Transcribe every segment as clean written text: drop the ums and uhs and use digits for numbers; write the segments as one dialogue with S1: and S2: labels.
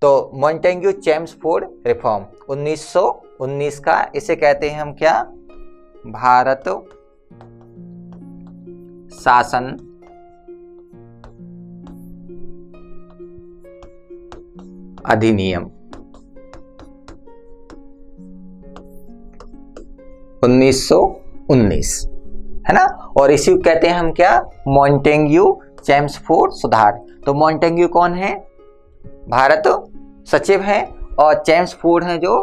S1: तो Montagu Chelmsford reform 1919 का, इसे कहते हैं हम क्या, भारत शासन अधिनियम 1919, है ना। और इसी को कहते हैं हम क्या, मॉन्टेग्यू चेम्सफोर्ड सुधार। तो मॉन्टेग्यू कौन है, भारत सचिव हैं, और चेम्सफोर्ड हैं जो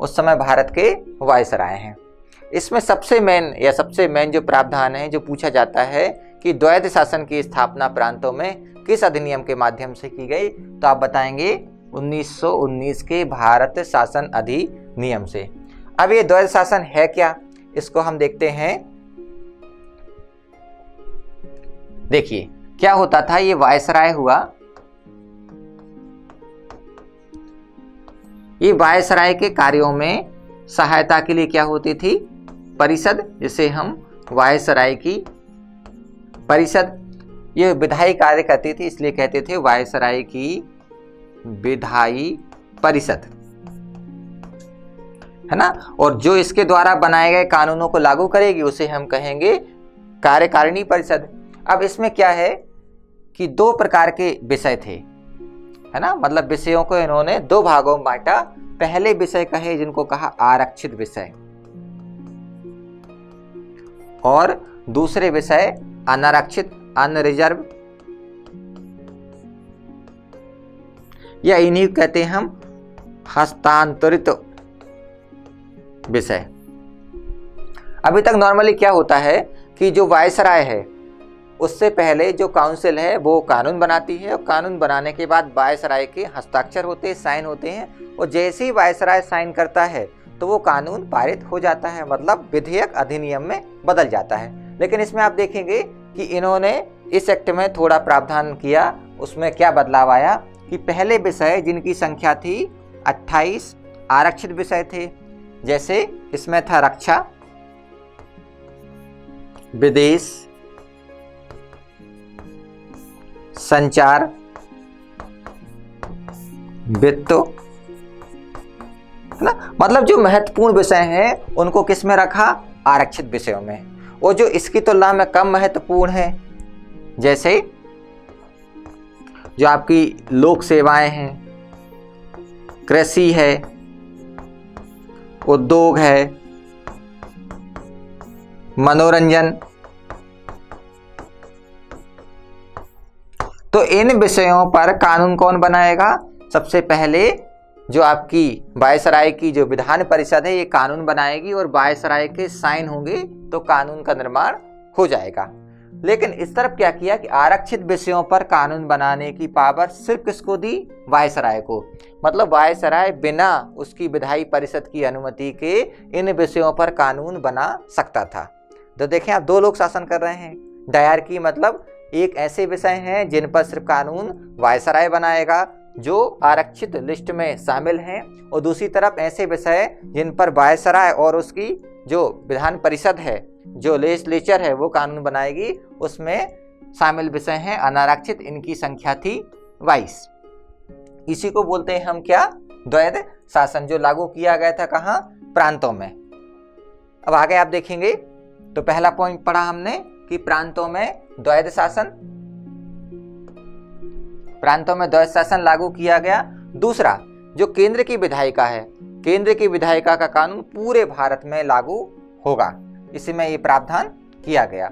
S1: उस समय भारत के वायसराय हैं। इसमें सबसे मेन जो प्रावधान है जो पूछा जाता है कि द्वैध शासन की स्थापना प्रांतों में किस अधिनियम के माध्यम से की गई, तो आप बताएंगे 1919 के भारत शासन अधिनियम से। अब ये द्वैध शासन है क्या, इसको हम देखते हैं। देखिए क्या होता था, ये वायसराय हुआ, ये वायसराय के कार्यों में सहायता के लिए क्या होती थी, परिषद, जिसे हम वायसराय की परिषद, ये विधायी कार्य करती थी, इसलिए कहते थे वायसराय की विधायी परिषद, है ना। और जो इसके द्वारा बनाए गए कानूनों को लागू करेगी उसे हम कहेंगे कार्यकारिणी परिषद। अब इसमें क्या है कि दो प्रकार के विषय थे, है ना, मतलब विषयों को इन्होंने दो भागों में बांटा। पहले विषय कहे जिनको कहा आरक्षित विषय, और दूसरे विषय अनारक्षित, अनरिजर्व, या इन्हीं कहते हैं हम हस्तांतरित विषय। अभी तक नॉर्मली क्या होता है कि जो वायसराय है उससे पहले जो काउंसिल है वो कानून बनाती है, और कानून बनाने के बाद वायसराय के हस्ताक्षर होते हैं, साइन होते हैं, और जैसे ही वायसराय साइन करता है तो वो कानून पारित हो जाता है, मतलब विधेयक अधिनियम में बदल जाता है। लेकिन इसमें आप देखेंगे कि इन्होंने इस एक्ट में थोड़ा प्रावधान किया। उसमें क्या बदलाव आया कि पहले विषय जिनकी संख्या थी 28 आरक्षित विषय थे, जैसे इसमें था रक्षा, विदेश, संचार, वित्त, है ना, मतलब जो महत्वपूर्ण विषय हैं उनको किस में रखा, आरक्षित विषयों में। और जो इसकी तुलना में कम महत्वपूर्ण है, जैसे जो आपकी लोक सेवाएं हैं, कृषि है, उद्योग है, मनोरंजन, तो इन विषयों पर कानून कौन बनाएगा, सबसे पहले जो आपकी वायसराय की जो विधान परिषद है ये कानून बनाएगी, और वायसराय के साइन होंगे तो कानून का निर्माण हो जाएगा। लेकिन इस तरफ क्या किया कि आरक्षित विषयों पर कानून बनाने की पावर सिर्फ किसको दी, वायसराय को। मतलब वायसराय बिना उसकी विधायी परिषद की अनुमति के इन विषयों पर कानून बना सकता था। तो देखें आप, दो लोग शासन कर रहे हैं। डायरकी मतलब एक ऐसे विषय हैं जिन पर सिर्फ कानून वायसराय बनाएगा जो आरक्षित लिस्ट में शामिल हैं, और दूसरी तरफ ऐसे विषय जिन पर वायसराय और उसकी जो विधान परिषद है, जो लेजिस्लेचर है, वो कानून बनाएगी। उसमें शामिल विषय हैं अनारक्षित, इनकी संख्या थी 22। इसी को बोलते हैं हम क्या, द्वैध शासन, जो लागू किया गया था कहाँ, प्रांतों में। अब आगे आप देखेंगे तो पहला पॉइंट पढ़ा हमने कि प्रांतों में द्वैध शासन, प्रांतों में द्वैध शासन लागू किया गया। दूसरा, जो केंद्र की विधायिका है, केंद्र की विधायिका का कानून पूरे भारत में लागू होगा, इसमें ये प्रावधान किया गया।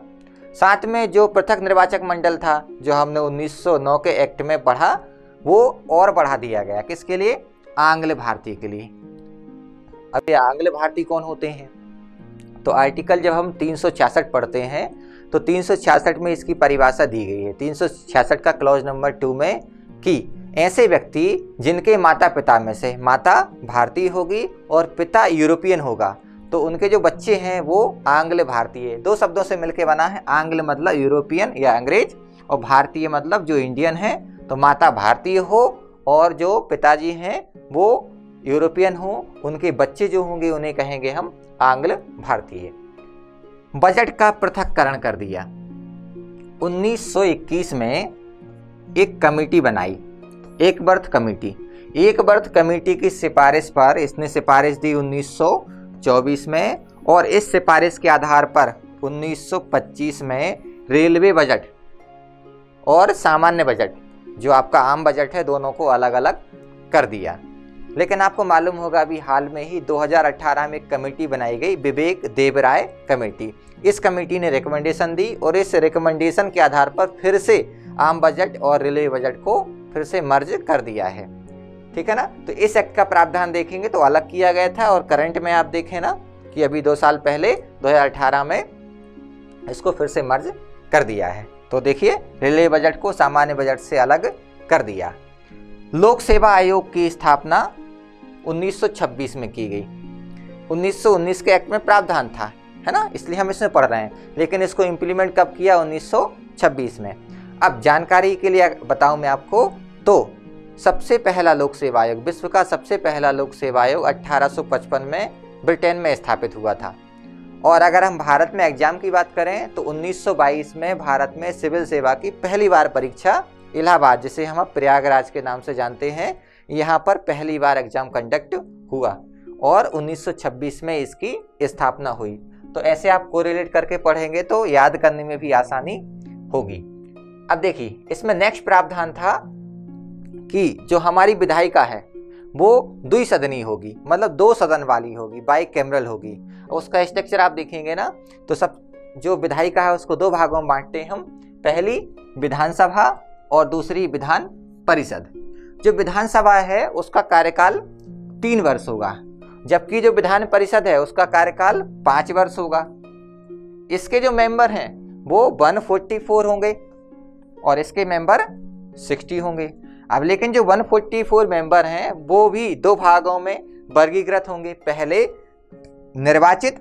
S1: साथ में जो पृथक निर्वाचक मंडल था, जो हमने 1909 के एक्ट में पढ़ा, वो और बढ़ा दिया गया। किसके लिए, आंग्ल भारतीय के लिए। अब ये आंग्ल भारतीय कौन होते हैं, तो आर्टिकल जब हम 366 पढ़ते हैं तो 366 में इसकी परिभाषा दी गई है। 366 का क्लॉज नंबर 2 में कि ऐसे व्यक्ति जिनके माता पिता में से माता भारतीय होगी और पिता यूरोपियन होगा, तो उनके जो बच्चे हैं वो आंग्ल भारतीय, दो शब्दों से मिलकर बना है। आंग्ल मतलब यूरोपियन या अंग्रेज, और भारतीय मतलब जो इंडियन है। तो माता भारतीय हो और जो पिताजी हैं वो यूरोपियन हो, उनके बच्चे जो होंगे उन्हें कहेंगे हम आंग्ल भारतीय। बजट का पृथक्करण कर दिया। 1921 में एक कमेटी बनाई, एक बर्थ कमेटी। एक बर्थ कमेटी की सिफारिश पर इसने सिफारिश दी 1924 में, और इस सिफारिश के आधार पर 1925 में रेलवे बजट और सामान्य बजट, जो आपका आम बजट है, दोनों को अलग अलग कर दिया। लेकिन आपको मालूम होगा अभी हाल में ही 2018 में एक कमेटी बनाई गई, विवेक देबराय कमेटी। इस कमेटी ने रिकमेंडेशन दी और इस रिकमेंडेशन के आधार पर फिर से आम बजट और रेलवे बजट को फिर से मर्ज कर दिया है। ठीक है ना। तो इस एक्ट का प्रावधान देखेंगे तो अलग किया गया था, और करंट में आप देखें ना कि अभी 2 साल पहले 2018 में इसको फिर से मर्ज कर दिया है। तो देखिए रेलवे बजट को सामान्य बजट से अलग कर दिया। लोक सेवा आयोग की स्थापना 1926 में की गई। 1919 के एक्ट में प्रावधान था, है ना, इसलिए हम इसमें पढ़ रहे हैं, लेकिन इसको इम्प्लीमेंट कब किया? 1926 में। अब जानकारी के लिए बताऊं मैं आपको, तो सबसे पहला लोक सेवा आयोग, विश्व का सबसे पहला लोक सेवा आयोग 1855 में ब्रिटेन में स्थापित हुआ था। और अगर हम भारत में एग्जाम की बात करें तो 1922 में भारत में सिविल सेवा की पहली बार परीक्षा इलाहाबाद, जिसे हम अब प्रयागराज के नाम से जानते हैं, यहाँ पर पहली बार एग्जाम कंडक्ट हुआ, और 1926 में इसकी स्थापना हुई। तो ऐसे आप कोरिलेट करके पढ़ेंगे तो याद करने में भी आसानी होगी। अब देखिए इसमें नेक्स्ट प्रावधान था कि जो हमारी विधायिका है वो द्विसदनीय होगी, मतलब 2 सदन वाली होगी, बाइकैमरल होगी। उसका स्ट्रक्चर आप देखेंगे ना तो सब जो विधायिका है उसको 2 भागों में बांटते हैं हम, पहली विधानसभा और दूसरी विधान परिषद। जो विधानसभा है उसका कार्यकाल 3 वर्ष होगा, जबकि जो विधान परिषद है उसका कार्यकाल 5 वर्ष होगा। इसके जो मेंबर हैं वो 144 होंगे और इसके मेंबर 60 होंगे। अब लेकिन जो 144 मेंबर हैं वो भी 2 भागों में वर्गीकृत होंगे, पहले निर्वाचित,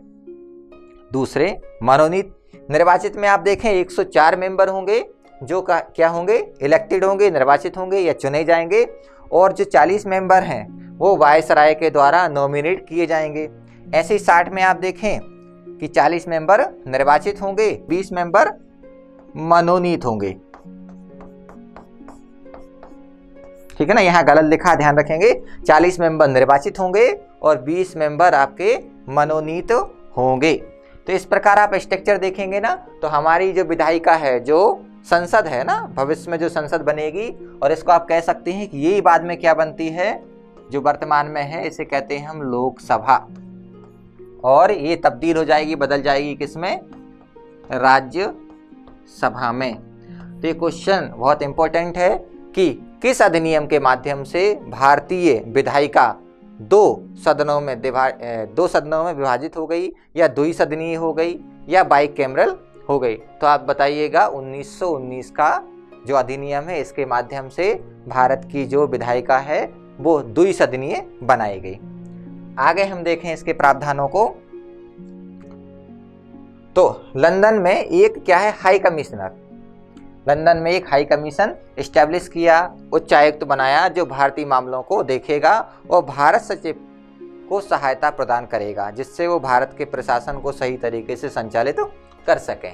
S1: दूसरे मनोनीत। निर्वाचित में आप देखें 104 मेंबर होंगे जो क्या होंगे? इलेक्टेड होंगे, निर्वाचित होंगे या चुने जाएंगे, और जो 40 मेंबर हैं वो वायसराय के द्वारा नॉमिनेट किए जाएंगे। ऐसे ही 60 में आप देखें कि 40 मेंबर निर्वाचित होंगे, 20 मेंबर मनोनीत होंगे। ठीक है ना, यहाँ गलत लिखा, ध्यान रखेंगे। 40 मेंबर निर्वाचित होंगे और 20 मेंबर आपके मनोनीत होंगे। तो इस प्रकार आप स्ट्रक्चर देखेंगे ना तो हमारी जो विधायिका है, जो संसद है ना, भविष्य में जो संसद बनेगी, और इसको आप कह सकते हैं कि यही बाद में क्या बनती है, जो वर्तमान में है इसे कहते हैं हम लोकसभा, और ये तब्दील हो जाएगी, बदल जाएगी किसमें? राज्य सभा में। तो ये क्वेश्चन बहुत इंपॉर्टेंट है कि किस अधिनियम के माध्यम से भारतीय विधायिका 2 सदनों में विभाजित हो गई, या द्विसदनीय हो गई, या बाइकैमरल हो गई। तो आप बताइएगा 1919 का जो अधिनियम है इसके माध्यम से भारत की जो विधायिका है वो द्विसदनीय बनाई गई। आगे हम देखें इसके प्रावधानों को, तो लंदन में एक क्या है? High commissioner. लंदन में एक हाई कमीशन एस्टैब्लिश किया, उच्चायुक्त बनाया जो भारतीय मामलों को देखेगा और भारत सचिव को सहायता प्रदान करेगा, जिससे वो भारत के प्रशासन को सही तरीके से संचालित कर सकें।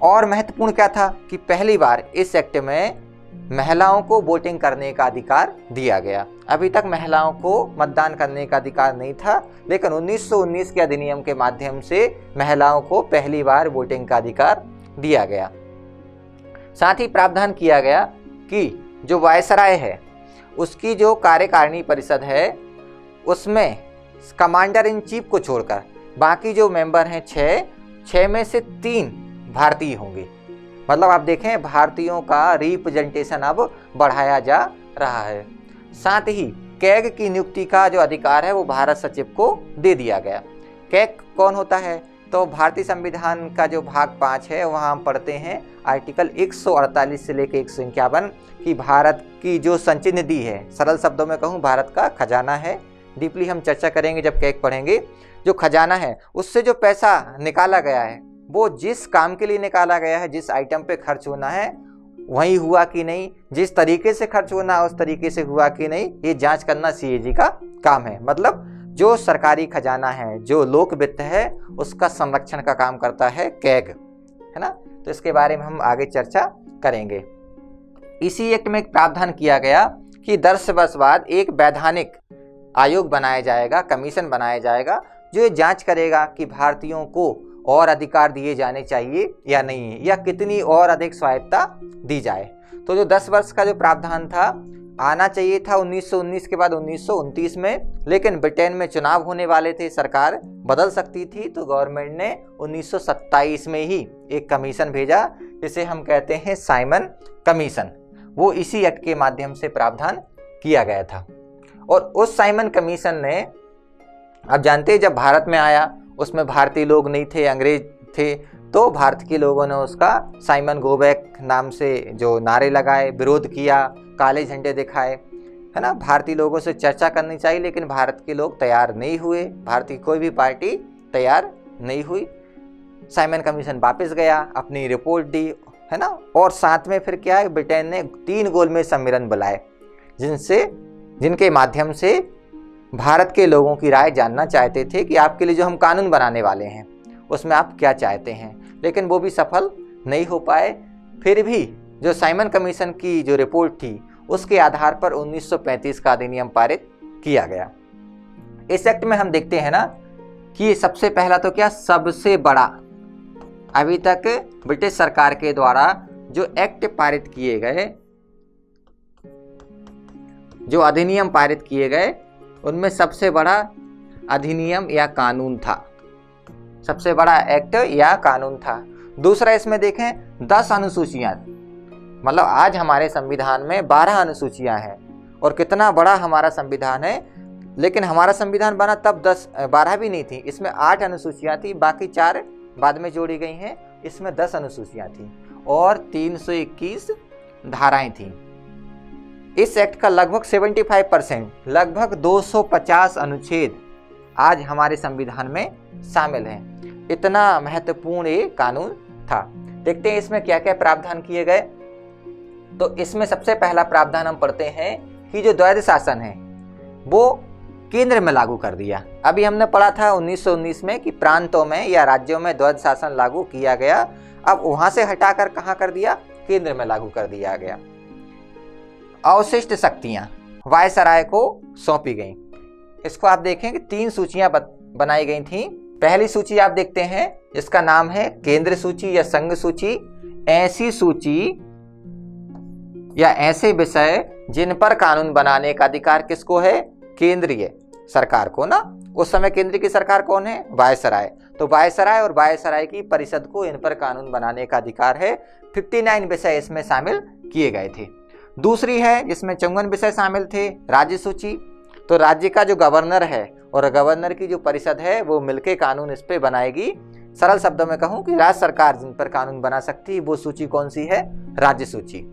S1: और महत्वपूर्ण क्या था कि पहली बार इस एक्ट में महिलाओं को वोटिंग करने का अधिकार दिया गया। अभी तक महिलाओं को मतदान करने का अधिकार नहीं था, लेकिन 1919 के अधिनियम के माध्यम से महिलाओं को पहली बार वोटिंग का अधिकार दिया गया। साथ ही प्रावधान किया गया कि जो वायसराय है उसकी जो कार्यकारिणी परिषद है उसमें कमांडर इन चीफ को छोड़कर बाकी जो मेंबर हैं 6 में से 3 भारतीय होंगे। मतलब आप देखें भारतीयों का रिप्रेजेंटेशन अब बढ़ाया जा रहा है। साथ ही कैग की नियुक्ति का जो अधिकार है वो भारत सचिव को दे दिया गया। कैग कौन होता है? तो भारतीय संविधान का जो भाग 5 है वहाँ हम पढ़ते हैं आर्टिकल 148 से लेकर 151 कि भारत की जो संचित निधि है, सरल शब्दों में कहूँ भारत का खजाना है। डीपली हम चर्चा करेंगे जब कैग पढ़ेंगे। जो खजाना है उससे जो पैसा निकाला गया है वो जिस काम के लिए निकाला गया है, जिस आइटम पे खर्च होना है वही हुआ कि नहीं, जिस तरीके से खर्च होना है उस तरीके से हुआ कि नहीं, ये जांच करना सीएजी का काम है। मतलब जो सरकारी खजाना है, जो लोक वित्त है, उसका संरक्षण का काम करता है कैग, है ना। तो इसके बारे में हम आगे चर्चा करेंगे। इसी एक्ट में एक प्रावधान किया गया कि 10 वर्ष बाद एक वैधानिक आयोग बनाया जाएगा, कमीशन बनाया जाएगा, जो ये जांच करेगा कि भारतीयों को और अधिकार दिए जाने चाहिए या नहीं, या कितनी और अधिक स्वायत्तता दी जाए। तो जो 10 वर्ष का जो प्रावधान था, आना चाहिए था 1919 के बाद 1929 में, लेकिन ब्रिटेन में चुनाव होने वाले थे, सरकार बदल सकती थी, तो गवर्नमेंट ने 1927 में ही एक कमीशन भेजा, जिसे हम कहते हैं साइमन कमीशन। वो इसी एक्ट के माध्यम से प्रावधान किया गया था। और उस साइमन कमीशन ने, आप जानते हैं, जब भारत में आया उसमें भारतीय लोग नहीं थे, अंग्रेज थे, तो भारत के लोगों ने उसका साइमन गो बैक नाम से जो नारे लगाए, विरोध किया, काले झंडे दिखाए, है ना। भारतीय लोगों से चर्चा करनी चाहिए, लेकिन भारत के लोग तैयार नहीं हुए, भारतीय कोई भी पार्टी तैयार नहीं हुई। साइमन कमीशन वापस गया, अपनी रिपोर्ट दी, है ना। और साथ में फिर क्या है, ब्रिटेन ने 3 गोलमेज सम्मेलन बुलाए, जिनके माध्यम से भारत के लोगों की राय जानना चाहते थे कि आपके लिए जो हम कानून बनाने वाले हैं उसमें आप क्या चाहते हैं, लेकिन वो भी सफल नहीं हो पाए। फिर भी जो साइमन कमीशन की जो रिपोर्ट थी, उसके आधार पर 1935 का अधिनियम पारित किया गया। इस एक्ट में हम देखते हैं ना कि सबसे पहला तो क्या, सबसे बड़ा अभी तक ब्रिटिश सरकार के द्वारा जो एक्ट पारित किए गए, जो अधिनियम पारित किए गए, उनमें सबसे बड़ा अधिनियम या कानून था, सबसे बड़ा एक्ट या कानून था। दूसरा, इसमें देखें 10 अनुसूचियां, मतलब आज हमारे संविधान में 12 अनुसूचियां हैं, और कितना बड़ा हमारा संविधान है, लेकिन हमारा संविधान बना तब 12 भी नहीं थी, इसमें 8 अनुसूचियां थी, बाकी 4 बाद में जोड़ी गई हैं। इसमें 10 अनुसूचियां थी और 321 धाराएं थी। इस एक्ट का लगभग 75%, लगभग 250 अनुच्छेद आज हमारे संविधान में शामिल हैं। इतना महत्वपूर्ण ये कानून था। देखते हैं इसमें क्या क्या प्रावधान किए गए। तो इसमें सबसे पहला प्रावधान हम पढ़ते हैं कि जो द्वैध शासन है वो केंद्र में लागू कर दिया। अभी हमने पढ़ा था 1919 में कि प्रांतों में या राज्यों में द्वैध शासन लागू किया गया, अब वहां से हटाकर कहां कर दिया, केंद्र में लागू कर दिया गया। अवशिष्ट शक्तियां वायसराय को सौंपी गई। इसको आप देखें कि 3 सूचियां बनाई गई थी। पहली सूची आप देखते हैं जिसका नाम है केंद्र सूची या संघ सूची। ऐसी सूची या ऐसे विषय जिन पर कानून बनाने का अधिकार किसको है, केंद्रीय सरकार को ना। उस समय केंद्र की सरकार कौन है, वायसराय। तो वायसराय और वायसराय की परिषद को इन पर कानून बनाने का अधिकार है। 59 विषय इसमें शामिल किए गए थे। दूसरी है जिसमें 54 विषय शामिल थे, राज्य सूची। तो राज्य का जो गवर्नर है और गवर्नर की जो परिषद है वो मिलके कानून इस पे बनाएगी। सरल शब्दों में कहूं कि राज्य सरकार जिन पर कानून बना सकती है वो सूची कौन सी है, राज्य सूची।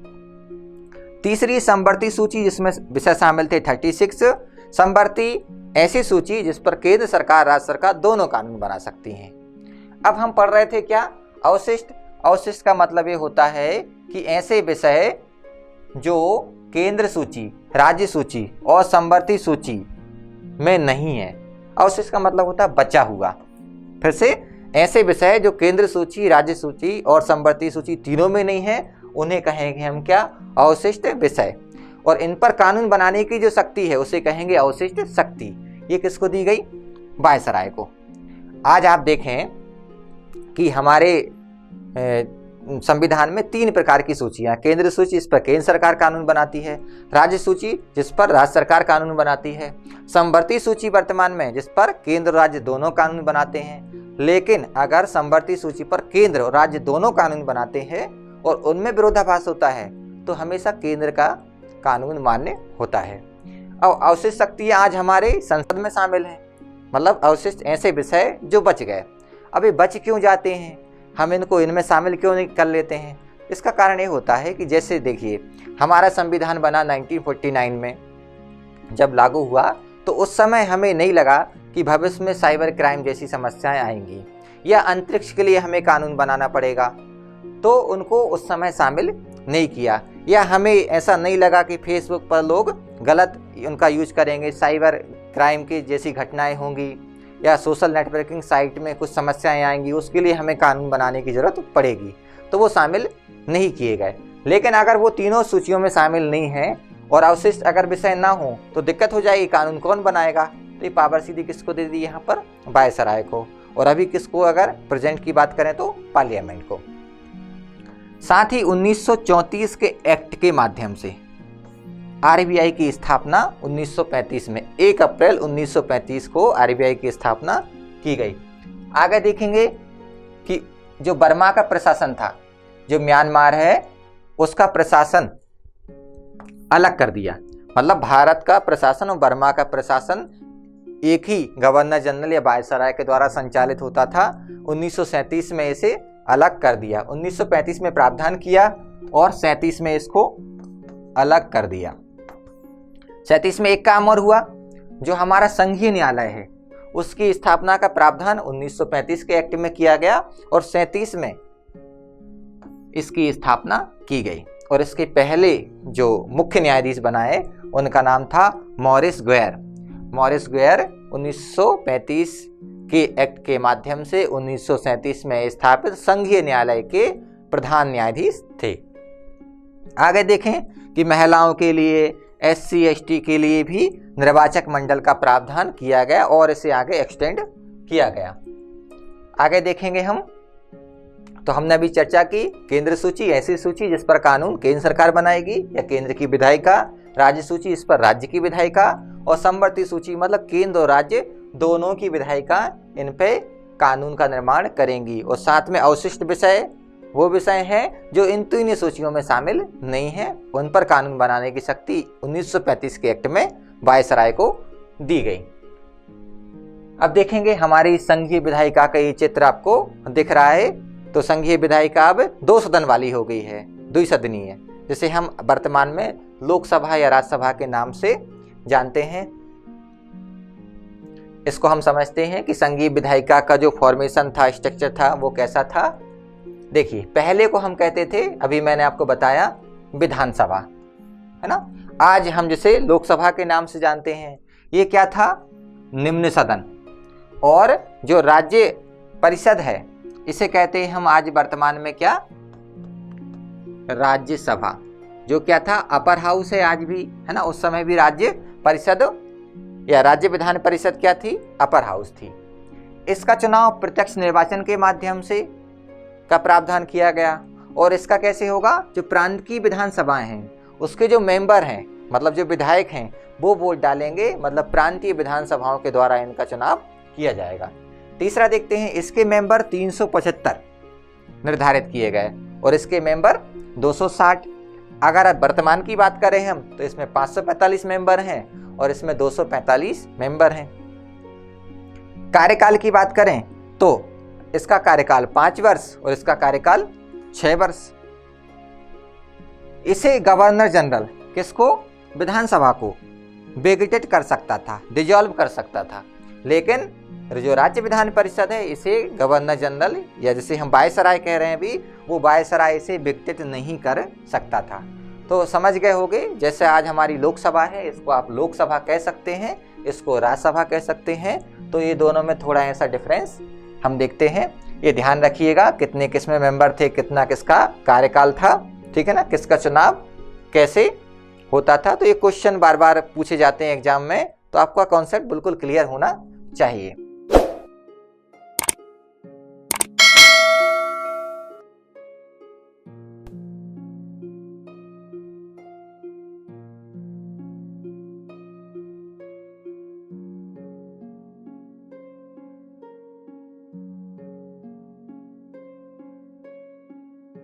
S1: तीसरी संवर्ती सूची जिसमें विषय शामिल थे 36। संवर्ती ऐसी सूची जिस पर केंद्र सरकार राज्य सरकार दोनों कानून बना सकती हैं। अब हम पढ़ रहे थे क्या, अवशिष्ट। अवशिष्ट का मतलब ये होता है कि ऐसे विषय जो केंद्र सूची, राज्य सूची और संवर्ती सूची में नहीं है। अवशिष्ट का मतलब होता है बचा हुआ। फिर से, ऐसे विषय जो केंद्र सूची, राज्य सूची और संवर्ती सूची तीनों में नहीं है, उन्हें कहेंगे हम क्या, अवशिष्ट विषय। और इन पर कानून बनाने की जो शक्ति है उसे कहेंगे अवशिष्ट शक्ति। ये किसको दी गई, वायसराय को। आज आप देखें कि हमारे संविधान में 3 प्रकार की सूचियां, केंद्र सूची जिस पर केंद्र सरकार कानून बनाती है, राज्य सूची जिस पर राज्य सरकार कानून बनाती है, संवर्ती सूची वर्तमान में जिस पर केंद्र और राज्य दोनों कानून बनाते हैं। लेकिन अगर संवर्ती सूची पर केंद्र और राज्य दोनों कानून बनाते हैं और उनमें विरोधाभास होता है तो हमेशा केंद्र का कानून मान्य होता है। अब अवशिष्ट शक्तियां आज हमारे संसद में शामिल हैं, मतलब अवशिष्ट ऐसे विषय जो बच गए। अब ये बच क्यों जाते हैं, हम इनको इनमें शामिल क्यों नहीं कर लेते हैं? इसका कारण ये होता है कि जैसे देखिए, हमारा संविधान बना 1949 में, जब लागू हुआ तो उस समय हमें नहीं लगा कि भविष्य में साइबर क्राइम जैसी समस्याएं आएंगी या अंतरिक्ष के लिए हमें कानून बनाना पड़ेगा, तो उनको उस समय शामिल नहीं किया। या हमें ऐसा नहीं लगा कि फेसबुक पर लोग गलत उनका यूज करेंगे, साइबर क्राइम की जैसी घटनाएं होंगी, या सोशल नेटवर्किंग साइट में कुछ समस्याएं आएंगी, उसके लिए हमें कानून बनाने की ज़रूरत पड़ेगी, तो वो शामिल नहीं किए गए। लेकिन अगर वो तीनों सूचियों में शामिल नहीं हैं और अवशिष्ट अगर विषय ना हो तो दिक्कत हो जाएगी, कानून कौन बनाएगा। तो ये पावर सीधी किसको दे दी यहाँ पर, वायसराय को। और अभी किसको, अगर प्रेजेंट की बात करें तो पार्लियामेंट को। साथ ही 1934 के एक्ट के माध्यम से आरबीआई की स्थापना 1935 में, 1 अप्रैल 1935 को आरबीआई की स्थापना की गई। आगे देखेंगे कि जो बर्मा का प्रशासन था, जो म्यांमार है उसका प्रशासन अलग कर दिया। मतलब भारत का प्रशासन और बर्मा का प्रशासन एक ही गवर्नर जनरल या वायसराय के द्वारा संचालित होता था। 1937 में इसे अलग कर दिया। 1935 में प्रावधान किया और 37 में इसको अलग कर दिया। 37 में एक काम और हुआ, जो हमारा संघीय न्यायालय है उसकी स्थापना का प्रावधान 1935 के एक्ट में किया गया और 37 में इसकी स्थापना की गई। और इसके पहले जो मुख्य न्यायाधीश बनाए उनका नाम था मॉरिस ग्वेर। मॉरिस ग्वेर 1935 के एक्ट के माध्यम से 1937 में स्थापित संघीय न्यायालय के प्रधान न्यायाधीश थे। आगे देखें कि महिलाओं के लिए, SC ST के लिए भी निर्वाचक मंडल का प्रावधान किया गया और इसे आगे एक्सटेंड किया गया। आगे देखेंगे हम, तो हमने अभी चर्चा की केंद्र सूची, ऐसी सूची जिस पर कानून केंद्र सरकार बनाएगी या केंद्र की विधायिका, राज्य सूची इस पर राज्य की विधायिका, और समवर्ती सूची मतलब केंद्र और राज्य दोनों की विधायिका इन पे कानून का निर्माण करेंगी। और साथ में अवशिष्ट विषय वो विषय हैं जो इन तीनों सूचियों में शामिल नहीं है, उन पर कानून बनाने की शक्ति 1935 के एक्ट में वायसराय को दी गई। अब देखेंगे हमारी संघीय विधायिका का ये चित्र आपको दिख रहा है। तो संघीय विधायिका अब 2 सदन वाली हो गई है, द्विसदनीय, जिसे हम वर्तमान में लोकसभा या राज्यसभा के नाम से जानते हैं। इसको हम समझते हैं कि संघीय विधायिका का जो फॉर्मेशन था, स्ट्रक्चर था, वो कैसा था। देखिए, पहले को हम कहते थे, अभी मैंने आपको बताया, विधानसभा, है ना। आज हम जिसे लोकसभा के नाम से जानते हैं, ये क्या था, निम्न सदन। और जो राज्य परिषद है इसे कहते हैं हम आज वर्तमान में क्या, राज्यसभा, जो क्या था, अपर हाउस है आज भी, है ना। उस समय भी राज्य परिषद या राज्य विधान परिषद क्या थी, अपर हाउस थी। इसका चुनाव प्रत्यक्ष निर्वाचन के माध्यम से का प्रावधान किया गया। और इसका कैसे होगा, जो प्रांत की विधानसभाएं हैं उसके जो मेंबर हैं, मतलब जो विधायक हैं, वो वोट डालेंगे, मतलब प्रांतीय विधानसभाओं के द्वारा इनका चुनाव किया जाएगा। तीसरा देखते हैं, इसके मेंबर 375 निर्धारित किए गए और इसके मेंबर 260। अगर वर्तमान की बात करें हम तो इसमें 545 मेंबर हैं और इसमें 245 मेंबर हैं। कार्यकाल की बात करें तो इसका कार्यकाल 5 वर्ष और इसका कार्यकाल 6 वर्ष। इसे गवर्नर जनरल, किसको, विधानसभा को वेगेटेड कर सकता था, डिजॉल्व कर सकता था, लेकिन जो राज्य विधान परिषद है इसे गवर्नर जनरल या जिसे हम वायसराय कह रहे हैं भी, वो वायसराय इसे वेगेटेड नहीं कर सकता था। तो समझ गए होंगे, जैसे आज हमारी लोकसभा है, इसको आप लोकसभा कह सकते हैं, इसको राज्यसभा कह सकते हैं। तो ये दोनों में थोड़ा ऐसा डिफरेंस हम देखते हैं। ये ध्यान रखिएगा, कितने किसमें मेंबर थे, कितना किसका कार्यकाल था, ठीक है ना, किसका चुनाव कैसे होता था। तो ये क्वेश्चन बार बार पूछे जाते हैं एग्जाम में, तो आपका कॉन्सेप्ट बिल्कुल क्लियर होना चाहिए।